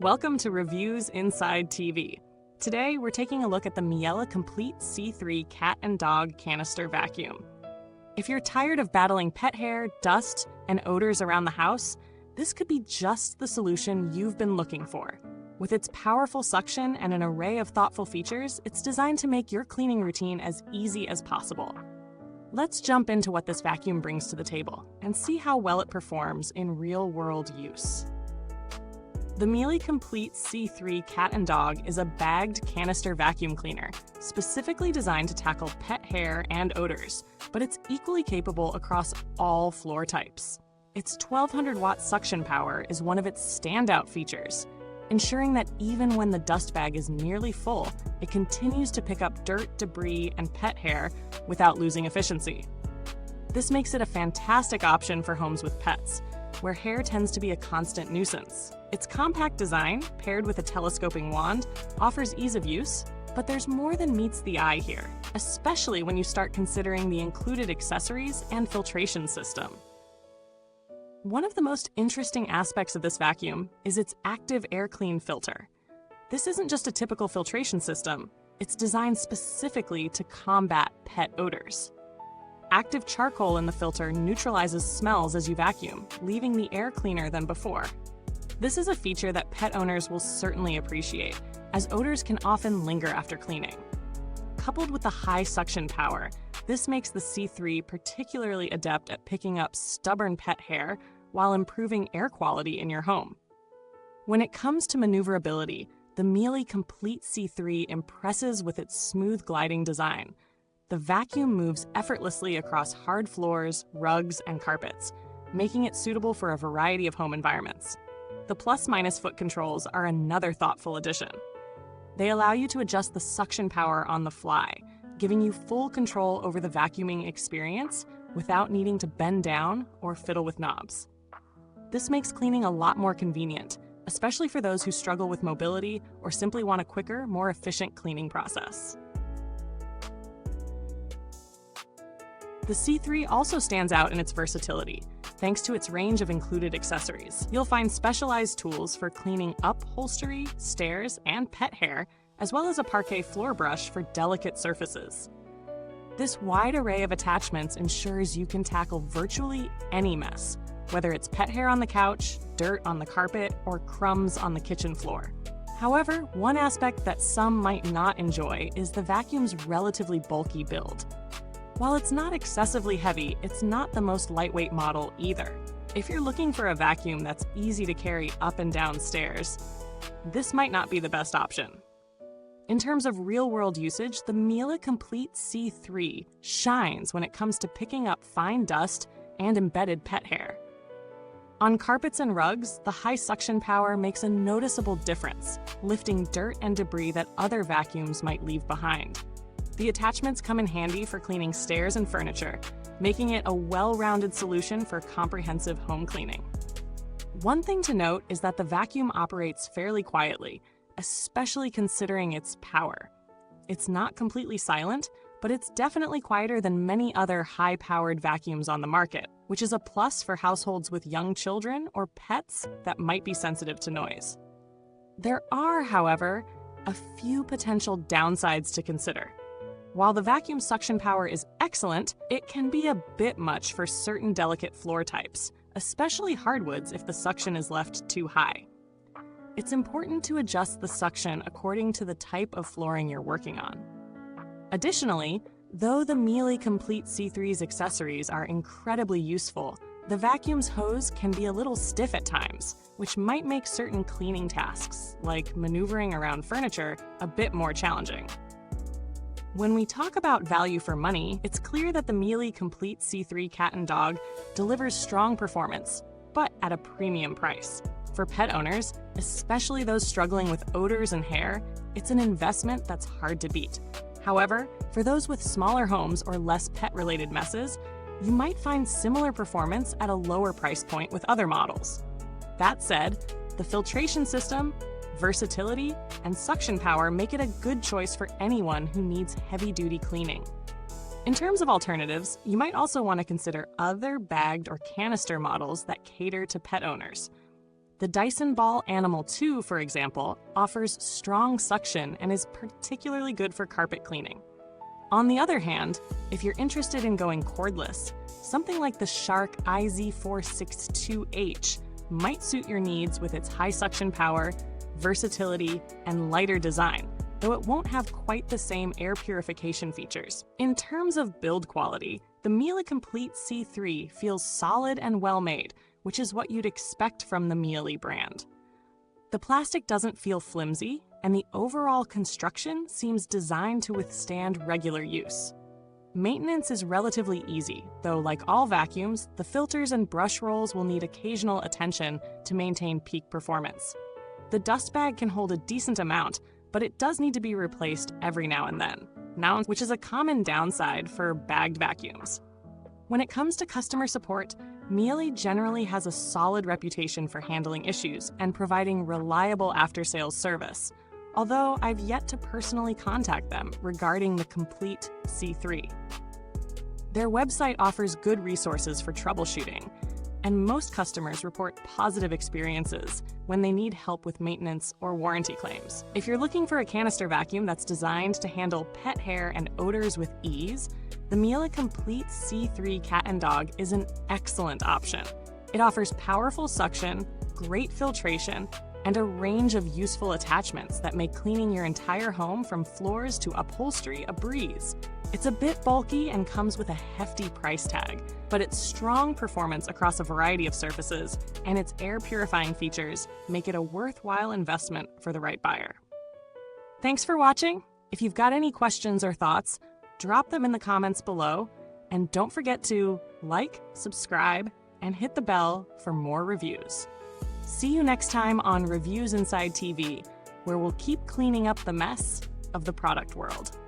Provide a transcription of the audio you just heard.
Welcome to Reviewsinsidetv. Today, we're taking a look at the Miele Complete C3 cat and dog canister vacuum. If you're tired of battling pet hair, dust, and odors around the house, this could be just the solution you've been looking for. With its powerful suction and an array of thoughtful features, it's designed to make your cleaning routine as easy as possible. Let's jump into what this vacuum brings to the table and see how well it performs in real-world use. The Miele Complete C3 cat and dog is a bagged canister vacuum cleaner, specifically designed to tackle pet hair and odors, but it's equally capable across all floor types. Its 1200-watt suction power is one of its standout features, ensuring that even when the dust bag is nearly full, it continues to pick up dirt, debris, and pet hair without losing efficiency. This makes it a fantastic option for homes with pets, where hair tends to be a constant nuisance. Its compact design, paired with a telescoping wand, offers ease of use, but there's more than meets the eye here, especially when you start considering the included accessories and filtration system. One of the most interesting aspects of this vacuum is its Active AirClean filter. This isn't just a typical filtration system, it's designed specifically to combat pet odors. Active charcoal in the filter neutralizes smells as you vacuum, leaving the air cleaner than before. This is a feature that pet owners will certainly appreciate, as odors can often linger after cleaning. Coupled with the high suction power, this makes the C3 particularly adept at picking up stubborn pet hair while improving air quality in your home. When it comes to maneuverability, the Miele Complete C3 impresses with its smooth gliding design. The vacuum moves effortlessly across hard floors, rugs, and carpets, making it suitable for a variety of home environments. The plus-minus foot controls are another thoughtful addition. They allow you to adjust the suction power on the fly, giving you full control over the vacuuming experience without needing to bend down or fiddle with knobs. This makes cleaning a lot more convenient, especially for those who struggle with mobility or simply want a quicker, more efficient cleaning process. The C3 also stands out in its versatility. Thanks to its range of included accessories, you'll find specialized tools for cleaning upholstery, stairs, and pet hair, as well as a parquet floor brush for delicate surfaces. This wide array of attachments ensures you can tackle virtually any mess, whether it's pet hair on the couch, dirt on the carpet, or crumbs on the kitchen floor. However, one aspect that some might not enjoy is the vacuum's relatively bulky build. While it's not excessively heavy, it's not the most lightweight model either. If you're looking for a vacuum that's easy to carry up and down stairs, this might not be the best option. In terms of real-world usage, the Miele Complete C3 shines when it comes to picking up fine dust and embedded pet hair. On carpets and rugs, the high suction power makes a noticeable difference, lifting dirt and debris that other vacuums might leave behind. The attachments come in handy for cleaning stairs and furniture, making it a well-rounded solution for comprehensive home cleaning. One thing to note is that the vacuum operates fairly quietly, especially considering its power. It's not completely silent, but it's definitely quieter than many other high-powered vacuums on the market, which is a plus for households with young children or pets that might be sensitive to noise. There are, however, a few potential downsides to consider. While the vacuum suction power is excellent, it can be a bit much for certain delicate floor types, especially hardwoods if the suction is left too high. It's important to adjust the suction according to the type of flooring you're working on. Additionally, though the Miele Complete C3's accessories are incredibly useful, the vacuum's hose can be a little stiff at times, which might make certain cleaning tasks, like maneuvering around furniture, a bit more challenging. When we talk about value for money, it's clear that the Miele Complete C3 cat and dog delivers strong performance, but at a premium price. For pet owners, especially those struggling with odors and hair, it's an investment that's hard to beat. However, for those with smaller homes or less pet-related messes, you might find similar performance at a lower price point with other models. That said, the filtration system, versatility, and suction power make it a good choice for anyone who needs heavy-duty cleaning. In terms of alternatives, you might also want to consider other bagged or canister models that cater to pet owners. The Dyson Ball Animal 2, for example, offers strong suction and is particularly good for carpet cleaning. On the other hand, if you're interested in going cordless, something like the Shark IZ462H might suit your needs with its high suction power, versatility, and lighter design, though it won't have quite the same air purification features. In terms of build quality, the Miele Complete C3 feels solid and well-made, which is what you'd expect from the Miele brand. The plastic doesn't feel flimsy, and the overall construction seems designed to withstand regular use. Maintenance is relatively easy, though like all vacuums, the filters and brush rolls will need occasional attention to maintain peak performance. The dust bag can hold a decent amount, but it does need to be replaced every now and then, which is a common downside for bagged vacuums. When it comes to customer support, Miele generally has a solid reputation for handling issues and providing reliable after-sales service, although I've yet to personally contact them regarding the Complete C3. Their website offers good resources for troubleshooting, and most customers report positive experiences when they need help with maintenance or warranty claims. If you're looking for a canister vacuum that's designed to handle pet hair and odors with ease, the Miele Complete C3 Cat and Dog is an excellent option. It offers powerful suction, great filtration, and a range of useful attachments that make cleaning your entire home from floors to upholstery a breeze. It's a bit bulky and comes with a hefty price tag, but its strong performance across a variety of surfaces and its air purifying features make it a worthwhile investment for the right buyer. Thanks for watching. If you've got any questions or thoughts, drop them in the comments below, and don't forget to like, subscribe, and hit the bell for more reviews. See you next time on Reviewsinside TV, where we'll keep cleaning up the mess of the product world.